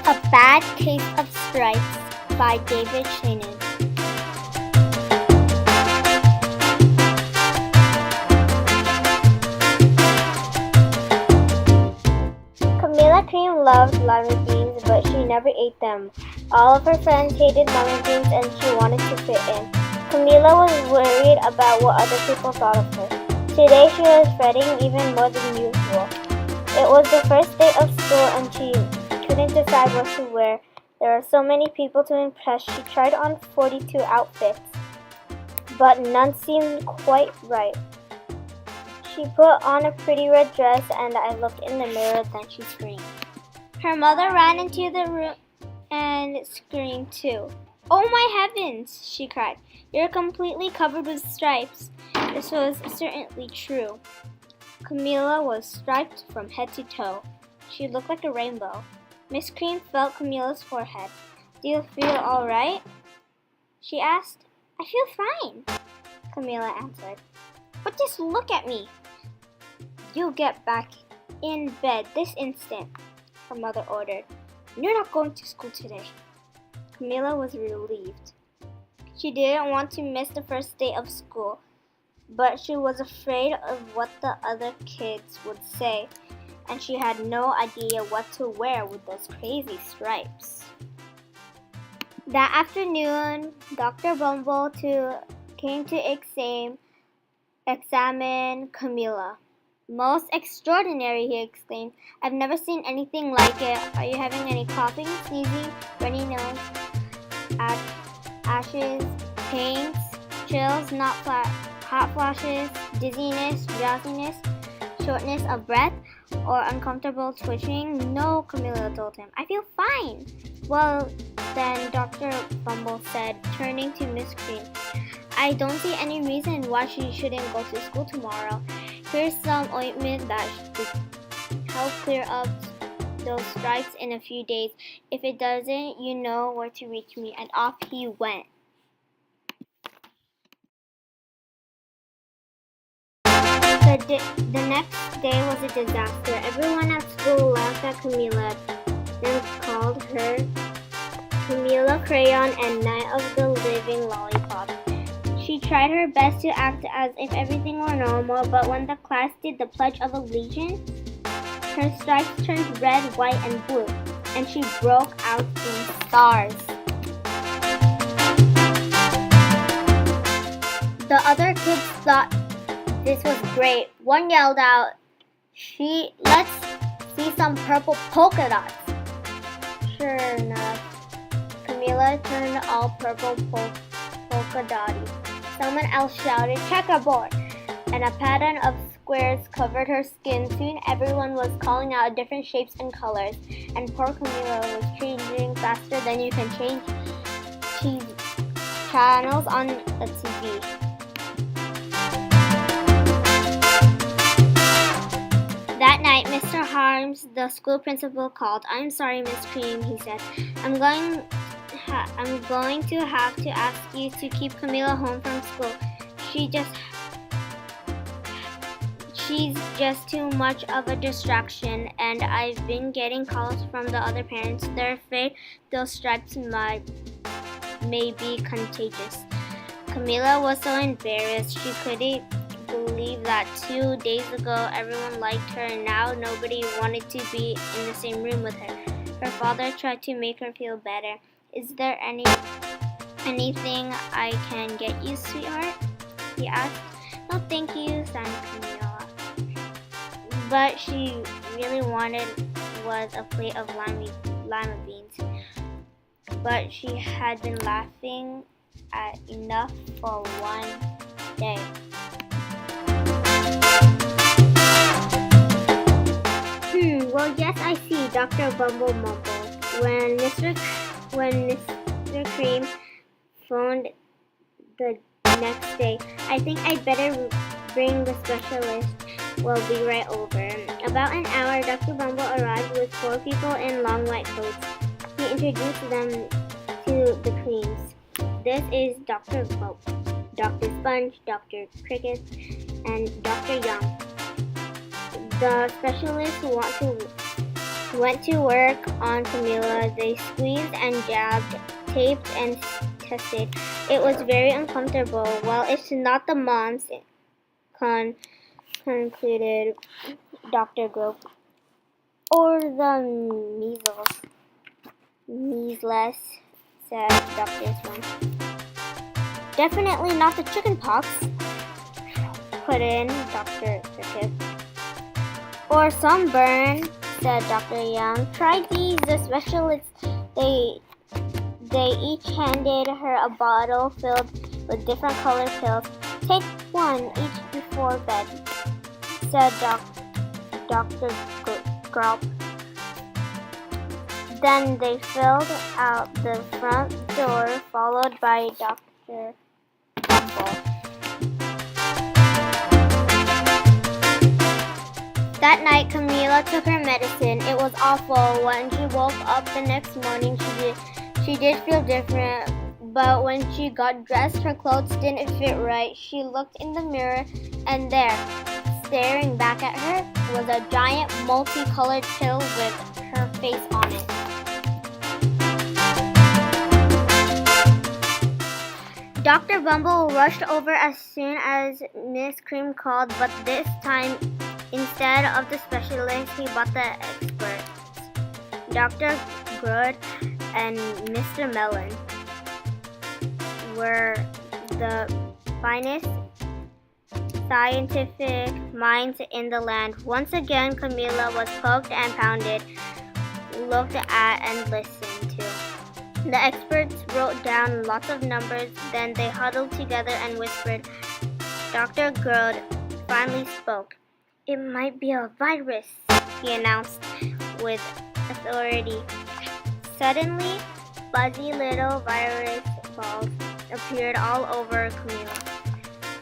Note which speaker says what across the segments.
Speaker 1: A Bad Case of Stripes by David Shannon. Camilla Cream loved lima beans, but she never ate them. All of her friends hated lima beans and she wanted to fit in. Camilla was worried about what other people thought of her. Today she was fretting even more than usual. It was the first day of school and she couldn't decide what to wear. There were so many people to impress. She tried on 42 outfits, but none seemed quite right. She put on a pretty red dress and I looked in the mirror, then she screamed. Her mother ran into the room and screamed too. "Oh my heavens!" she cried. "You're completely covered with stripes." This was certainly true. Camilla was striped from head to toe. She looked like a rainbow. Miss Cream felt Camilla's forehead. "Do you feel all right?" she asked. "I feel fine," Camilla answered. "But just look at me." "You get back in bed this instant," her mother ordered. "You're not going to school today." Camilla was relieved. She didn't want to miss the first day of school, but she was afraid of what the other kids would say, and she had no idea what to wear with those crazy stripes. That afternoon, Dr. Bumble came to examine Camilla. "Most extraordinary," he exclaimed. "I've never seen anything like it. Are you having any coughing, sneezing, runny nose, ashes, pains, chills, hot flashes, dizziness, drowsiness, shortness of breath, or uncomfortable twitching?" "No," Camilla told him. "I feel fine." "Well, then," Dr. Bumble said, turning to Miss Cream, "I don't see any reason why she shouldn't go to school tomorrow. Here's some ointment that should help clear up those stripes in a few days. If it doesn't, you know where to reach me." And off he went. The next day was a disaster. Everyone at school laughed at Camilla and called her Camilla Crayon and Night of the Living Lollipop. She tried her best to act as if everything were normal, but when the class did the Pledge of Allegiance, her stripes turned red, white, and blue, and she broke out in stars. The other kids thought this was great. One yelled out, "Let's see some purple polka dots." Sure enough, Camilla turned all purple polka dotty. Someone else shouted, "Checkerboard!" and a pattern of squares covered her skin. Soon everyone was calling out different shapes and colors, and poor Camilla was changing faster than you can change channels on a TV. That night, Mr. Harms, the school principal, called. "I'm sorry, Miss Cream," he said. I'm going to have to ask you to keep Camilla home from school. She's just too much of a distraction, and I've been getting calls from the other parents. They're afraid those stripes may be contagious." Camilla was so embarrassed. She couldn't believe that 2 days ago everyone liked her and now nobody wanted to be in the same room with her. Her father tried to make her feel better. "Is there anything I can get you, sweetheart?" he asked. "No, thank you," sighed Camilla. But she really wanted was a plate of lima beans. But she had been laughing at enough for one day. Well, yes, I see," Dr. Bumble mumbled. When Mr. Cream phoned the next day, "I think I'd better bring the specialist. We'll be right over." About an hour, Dr. Bumble arrived with 4 people in long white coats. He introduced them to the Creams. "This is Dr. Sponge, Dr. Cricket, and Dr. Young. The specialists went to work on Camila. They squeezed and jabbed, taped and tested. It was very uncomfortable. Well, it's not the mumps, concluded Dr. Grove, or the measles, said Dr. Swan. Definitely not the chicken pox, put in Dr. Cricket. Or sunburn, said Dr. Young. Try these, the specialists. They each handed her a bottle filled with different colored pills. Take one each before bed, said Dr. Grop. Then they filed out the front door, followed by Dr. Bumble. That night, Camila took her medicine. It was awful. When she woke up the next morning, she did feel different. But when she got dressed, her clothes didn't fit right. She looked in the mirror, and there, staring back at her, was a giant multicolored pill with her face on it. Dr. Bumble rushed over as soon as Miss Cream called, but this time, instead of the specialist, he brought the experts, Dr. Good and Mr. Mellon were the finest scientific minds in the land. Once again, Camila was poked and pounded, looked at and listened to. The experts wrote down lots of numbers, then they huddled together and whispered. Dr. Grodd finally spoke. It might be a virus, he announced with authority. Suddenly, fuzzy little virus balls appeared all over Camila.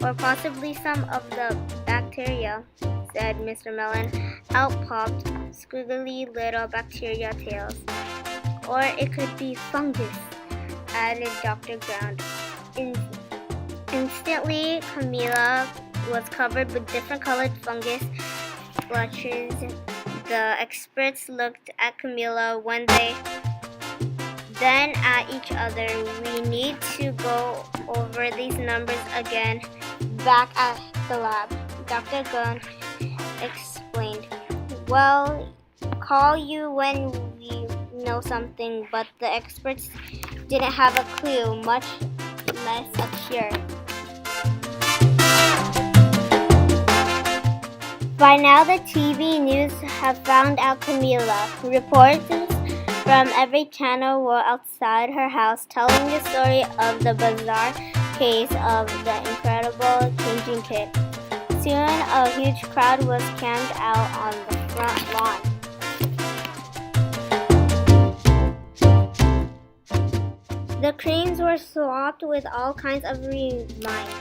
Speaker 1: Or possibly some of the bacteria, said Mr. Mellon. Out popped squiggly little bacteria tails. Or it could be fungus, added Dr. Ground. Instantly, Camila was covered with different colored fungus splotches. The experts looked at Camila then at each other. We need to go over these numbers again back at the lab, Dr. Gunn explained. We'll call you when we know something, but the experts didn't have a clue, much less a cure. By now, the TV news have found out Camila. Reporters from every channel were outside her house telling the story of the bizarre case of the incredible changing kit. Soon, a huge crowd was camped out on the front lawn. The creams were swapped with all kinds of reminds,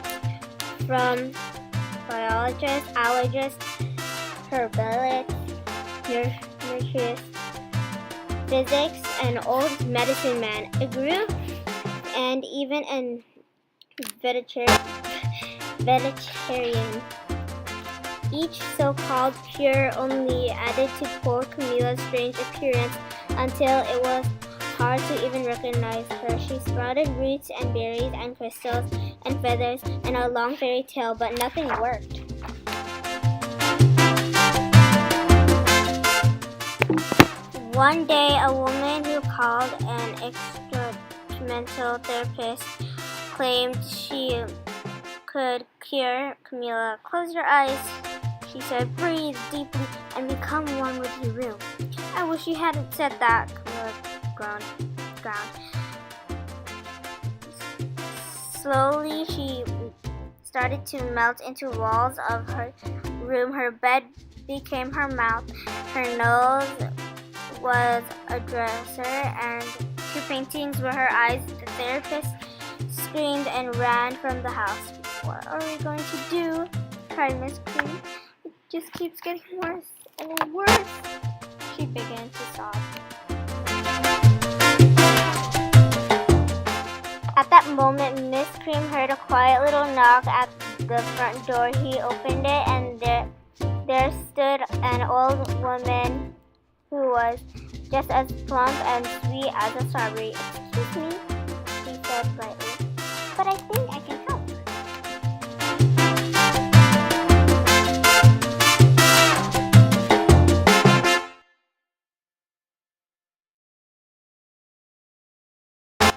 Speaker 1: from biologists, allergists, herbalists, nurses, physics, and old medicine man, a group, and even a vegetarian. Each so-called cure only added to poor Camila's strange appearance until it was hard to even recognize her. She sprouted roots and berries and crystals and feathers and a long fairy tail, but nothing worked. One day, a woman who called an experimental therapist claimed she could cure Camila. Close your eyes, she said. Breathe deeply and become one with your room. I wish you hadn't said that, Camila ground. Slowly, she started to melt into walls of her room. Her bed became her mouth. Her nose was a dresser, and two paintings were her eyes. The therapist screamed and ran from the house. What are we going to do? Cried Miss Cream. It just keeps getting worse and worse. She began to sob. At that moment, Miss Cream heard a quiet little knock at the front door. He opened it, and there stood an old woman who was just as plump and sweet as a strawberry. Excuse me, she said brightly, but I think I can help.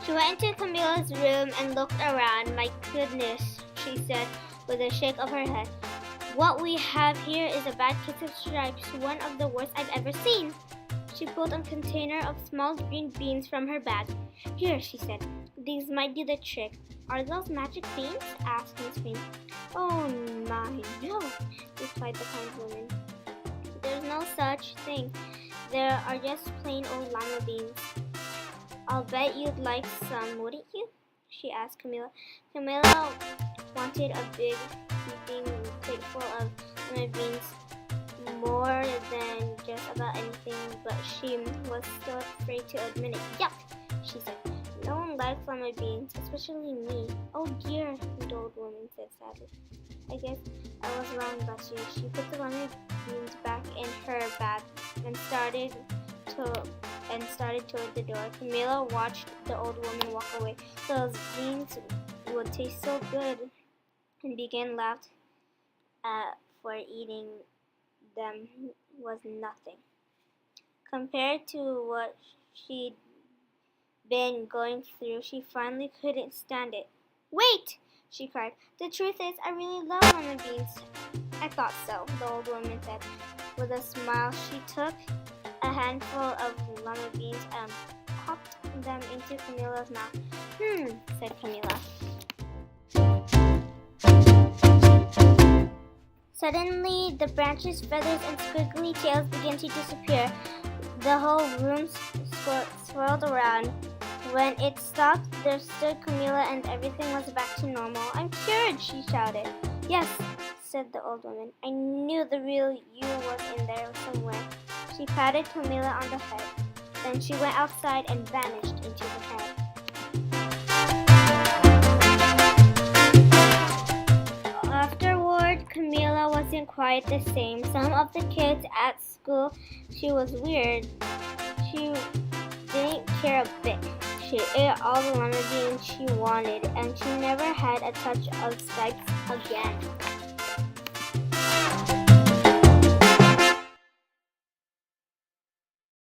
Speaker 1: She went into Camilla's room and looked around. My goodness, she said with a shake of her head. What we have here is a bad case of stripes, one of the worst I've ever seen. She pulled a container of small green beans from her bag. Here, she said, these might do the trick. Are those magic beans? Asked Miss Green. Oh my, no, replied the kind woman. There's no such thing. There are just plain old lima beans. I'll bet you'd like some, wouldn't you? She asked Camilla. Camilla wanted a big heaping plateful of lima beans more than just about anything, but she was still afraid to admit it. Yuck, she said. No one likes lima beans, especially me. Oh dear, the old woman said sadly. I guess I was wrong, Bessie. She put the lima beans back in her bag and started toward the door. Camilla watched the old woman walk away. Those beans would taste so good, and began laughed at for eating them was nothing compared to what she'd been going through. She finally couldn't stand it. Wait! She cried. The truth is, I really love lima beans. I thought so, the old woman said. With a smile, she took a handful of lima beans and popped them into Camilla's mouth. Said Camilla. Suddenly, the branches, feathers, and squiggly tails began to disappear. The whole room swirled around. When it stopped, there stood Camilla and everything was back to normal. I'm cured, she shouted. Yes, said the old woman. I knew the real you was in there somewhere. She patted Camilla on the head. Then she went outside and vanished into the crowd. Afterward, Camilla wasn't quite the same. Some of the kids at school, she was weird. She didn't care a bit. She ate all the lima beans she wanted, and she never had a touch of stripes again.